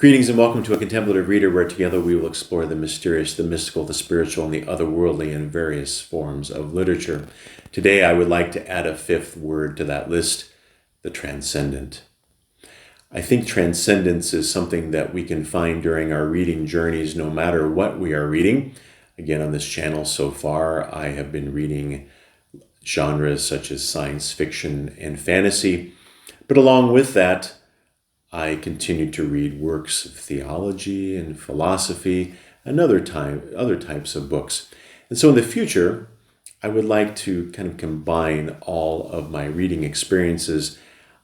Greetings and welcome to a contemplative reader where together we will explore the mysterious, the mystical, the spiritual, and the otherworldly in various forms of literature. Today I would like to add a fifth word to that list, the transcendent. I think transcendence is something that we can find during our reading journeys no matter what we are reading. Again, on this channel so far, I have been reading genres such as science fiction and fantasy, but along with that, I continue to read works of theology and philosophy and other types of books. And so in the future, I would like to kind of combine all of my reading experiences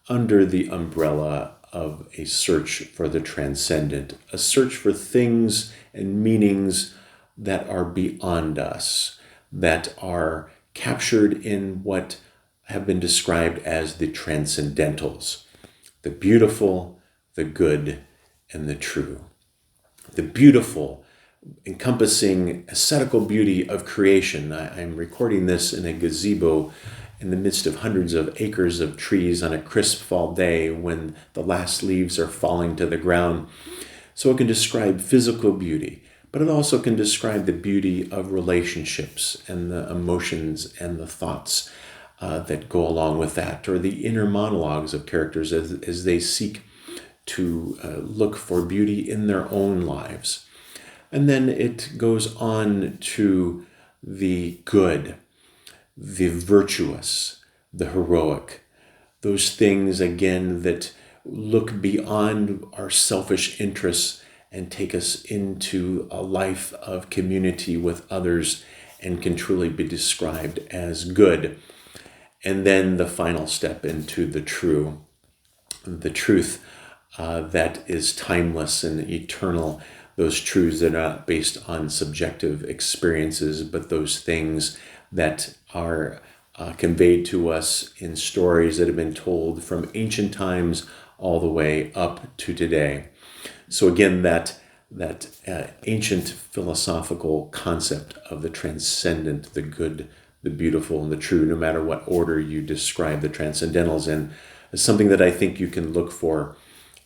under the umbrella of a search for the transcendent, a search for things and meanings that are beyond us, that are captured in what have been described as the transcendentals, the beautiful, the good, and the true. The beautiful, encompassing ascetical beauty of creation. I'm recording this in a gazebo in the midst of hundreds of acres of trees on a crisp fall day when the last leaves are falling to the ground. So it can describe physical beauty, but it also can describe the beauty of relationships and the emotions and the thoughts that go along with that, or the inner monologues of characters as they seek to look for beauty in their own lives. And then it goes on to the good, the virtuous, the heroic, those things, again, that look beyond our selfish interests and take us into a life of community with others and can truly be described as good. And then the final step into the true, the truth that is timeless and eternal, those truths that are not based on subjective experiences, but those things that are conveyed to us in stories that have been told from ancient times all the way up to today. So again, that ancient philosophical concept of the transcendent, the good, the beautiful, and the true, no matter what order you describe the transcendentals in, is something that I think you can look for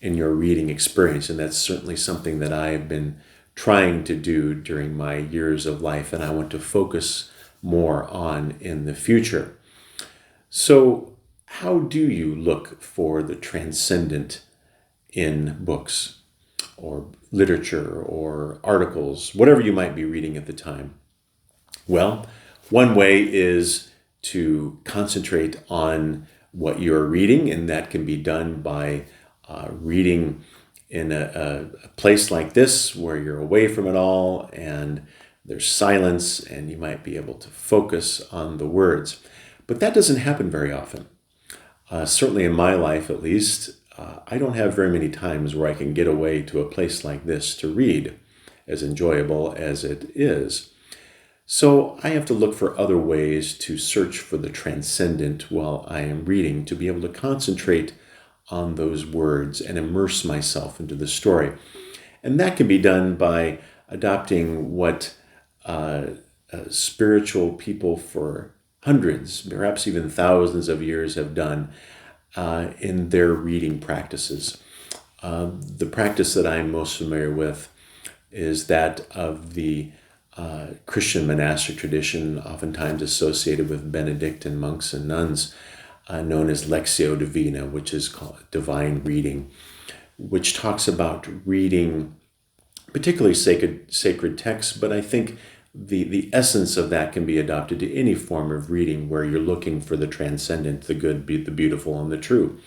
in your reading experience. And that's certainly something that I've been trying to do during my years of life, and I want to focus more on in the future. So how do you look for the transcendent in books or literature or articles, whatever you might be reading at the time? Well, one way is to concentrate on what you're reading, and that can be done by reading in a place like this where you're away from it all and there's silence and you might be able to focus on the words. But that doesn't happen very often. Certainly in my life, at least, I don't have very many times where I can get away to a place like this to read, as enjoyable as it is. So I have to look for other ways to search for the transcendent while I am reading, to be able to concentrate on those words and immerse myself into the story. And that can be done by adopting what spiritual people for hundreds, perhaps even thousands of years have done in their reading practices. The practice that I'm most familiar with is that of the Christian monastic tradition, oftentimes associated with Benedictine monks and nuns, known as Lectio Divina, which is called divine reading, which talks about reading particularly sacred texts, but I think the essence of that can be adopted to any form of reading where you're looking for the transcendent, the good, the beautiful, and the true.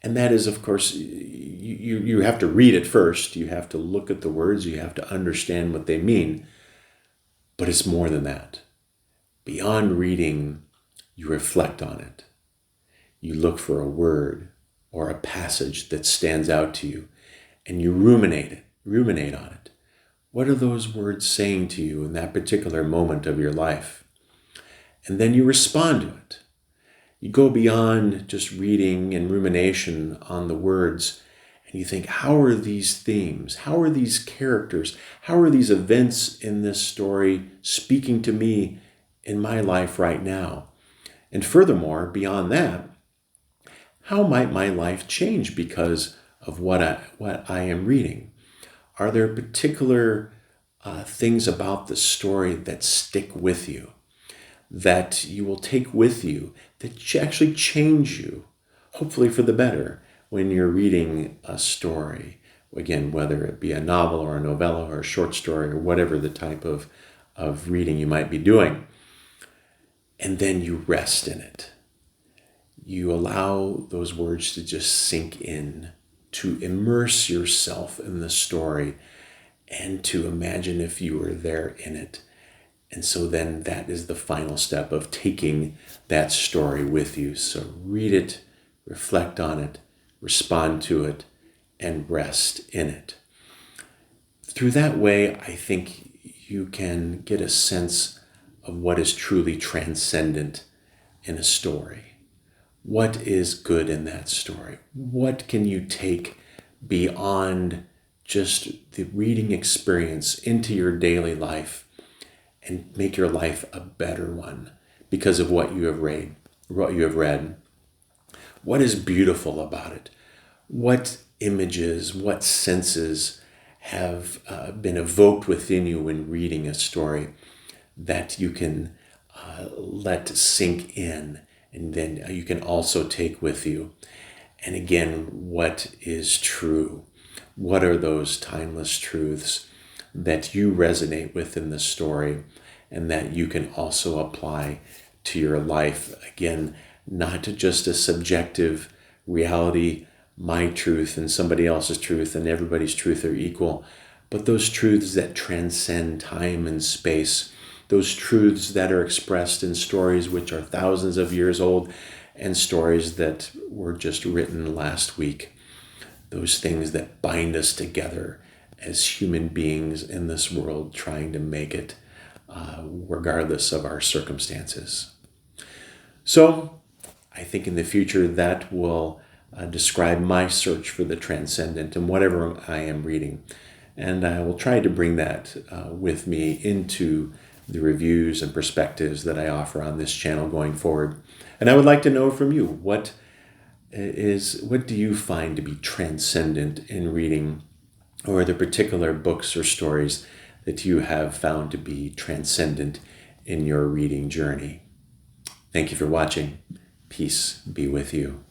And that is, of course, you have to read it first. You have to look at the words. You have to understand what they mean. But it's more than that. Beyond reading, you reflect on it. You look for a word or a passage that stands out to you, and you ruminate on it. What are those words saying to you in that particular moment of your life? And then you respond to it. You go beyond just reading and rumination on the words, and you think, how are these themes? How are these characters? How are these events in this story speaking to me in my life right now? And furthermore, beyond that, how might my life change because of what I am reading? Are there particular things about the story that stick with you, that you will take with you, that actually change you, hopefully for the better, when you're reading a story? Again, whether it be a novel or a novella or a short story or whatever the type of reading you might be doing. And then you rest in it. You allow those words to just sink in, to immerse yourself in the story, and to imagine if you were there in it. And so then that is the final step of taking that story with you. So read it, reflect on it, respond to it, and rest in it. Through that way, I think you can get a sense of what is truly transcendent in a story. What is good in that story? What can you take beyond just the reading experience into your daily life and make your life a better one because of what you have read? What is beautiful about it? What images, what senses have been evoked within you when reading a story that you can let sink in, and then you can also take with you? And again, what is true? What are those timeless truths that you resonate with in the story and that you can also apply to your life? Again, not just a subjective reality, my truth and somebody else's truth and everybody's truth are equal, but those truths that transcend time and space, those truths that are expressed in stories which are thousands of years old and stories that were just written last week, those things that bind us together as human beings in this world trying to make it regardless of our circumstances. So I think in the future that will describe my search for the transcendent in whatever I am reading. And I will try to bring that with me into the reviews and perspectives that I offer on this channel going forward. And I would like to know from you, what do you find to be transcendent in reading? Or are there particular books or stories that you have found to be transcendent in your reading journey? Thank you for watching. Peace be with you.